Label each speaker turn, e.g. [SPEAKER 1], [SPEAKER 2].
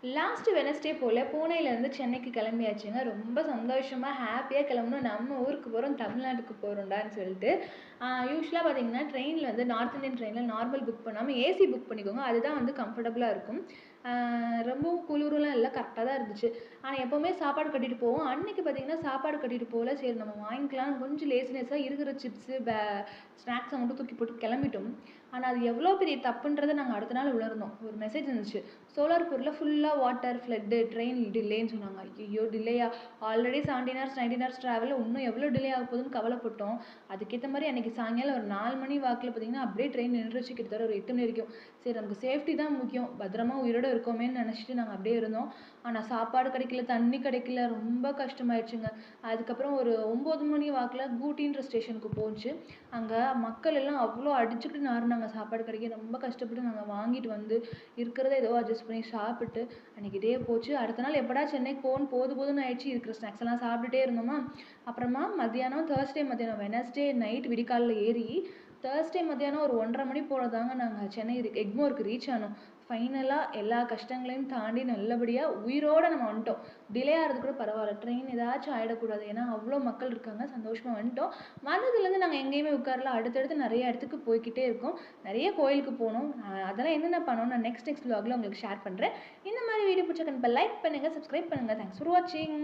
[SPEAKER 1] Last Wednesday போல் பூனேலேருந்து சென்னைக்கு கிளம்பியாச்சுங்க. ரொம்ப சந்தோஷமாக ஹாப்பியாக கிளம்பணும், நம்ம ஊருக்கு போகிறோம், தமிழ்நாட்டுக்கு போகிறோம்டான்னு சொல்லிட்டு. யூஸ்வலாக பார்த்தீங்கன்னா ட்ரெயினில் வந்து நார்த் இந்தியன் ட்ரெயினில் நார்மல் புக் பண்ணாமல் ஏசி புக் பண்ணிக்கோங்க. அதுதான் வந்து கம்ஃபர்டபுளாக இருக்கும். ரொம்பவும் குளிரெலாம் இல்லை, கரெக்டாக தான் இருந்துச்சு. ஆனால் எப்போவுமே சாப்பாடு கட்டிட்டு போவோம். அன்றைக்கி பார்த்தீங்கன்னா சாப்பாடு கட்டிட்டு போகல. சரி நம்ம வாங்கிக்கலாம், கொஞ்சம் லேசினஸாக இருக்கிற சிப்ஸு ஸ்நாக்ஸை மட்டும் தூக்கி போட்டு கிளம்பிட்டோம். ஆனால் அது எவ்வளோ பெரிய தப்புன்றதை நாங்கள் அடுத்த நாள் உணர்ந்தோம். ஒரு மெசேஜ் இருந்துச்சு, சோலார்பூரில் ஃபுல்லாக வாட்டர் ஃப்ளட்டு, ட்ரெயின் டிலேன்னு சொன்னாங்க. ஐயோ டிலேயா? ஆல்ரெடி 17 ஹவர்ஸ் 19 ஹவர்ஸ் ட்ராவல், இன்னும் எவ்வளோ டிலே ஆக போகுதுன்னு கவலைப்பட்டோம். அதுக்கேற்ற மாதிரி அன்றைக்கி சாயங்காலம் ஒரு 4 மணி வாக்கில் பார்த்திங்கன்னா அப்படியே ட்ரெயின் நின்றுச்சு, கிட்டத்தட்ட ஒரு 8 மணி வரைக்கும். சரி நமக்கு சேஃப்டி தான் முக்கியம், பத்திரமா உயிரோடு இருக்கோமேன்னு நினச்சிட்டு நாங்கள் அப்படியே இருந்தோம். ஆனால் சாப்பாடு கிடைக்கல, தண்ணி கிடைக்கல, ரொம்ப கஷ்டமாயிடுச்சுங்க. அதுக்கப்புறம் ஒரு 9 மணி வாக்கில் கூட்டின்ற ஸ்டேஷனுக்கு போச்சு. அங்கே மக்கள் எல்லாம் அவ்வளோ அடிச்சுக்கிட்டு நாரினாங்க, சாப்பாடு கிடைக்க ரொம்ப கஷ்டப்பட்டு நாங்கள் வாங்கிட்டு வந்து இருக்கிறத ஏதோ அட்ஜஸ்ட் பண்ணி சாப்பிட்டு அன்றைக்கி டே போச்சு. அடுத்த நாள் எப்படா சென்னைக்கு போதுன்னு ஆயிடுச்சு. இருக்கிற ஸ்நாக்ஸ் எல்லாம் சாப்பிட்டுட்டே இருந்தோமா. அப்புறமா மத்தியானம் தேர்ஸ்டே மத்தியானம் வெனஸ்டே நைட் விடிகாலில் ஏறி தேர்ஸ்டே மத்தியானம் ஒரு 1:30 மணி போல தாங்க நாங்கள் சென்னை எக்மோருக்கு ரீச் ஆனோம். ஃபைனலாக எல்லா கஷ்டங்களையும் தாண்டி நல்லபடியாக உயிரோடு நம்ம வந்துட்டோம். டிலே ஆகிறது கூட பரவாயில்ல, ட்ரெயின் ஏதாச்சும் ஆகிடக்கூடாது, ஏன்னா அவ்வளோ மக்கள் இருக்காங்க. சந்தோஷமாக வந்துட்டோம். வந்ததுலேருந்து நாங்கள் எங்கேயுமே உட்காரல, அடுத்தடுத்து நிறைய இடத்துக்கு போய்கிட்டே இருக்கோம். நிறைய கோயிலுக்கு போனோம். அதெல்லாம் என்னென்ன பண்ணோம் நான் நெக்ஸ்ட் vlogல உங்களுக்கு ஷேர் பண்ணுறேன். இந்த மாதிரி வீடியோ பிடிச்சா கண்டிப்பாக லைக் பண்ணுங்கள், சப்ஸ்கிரைப் பண்ணுங்கள். தேங்க்ஸ் ஃபார் வாட்சிங்.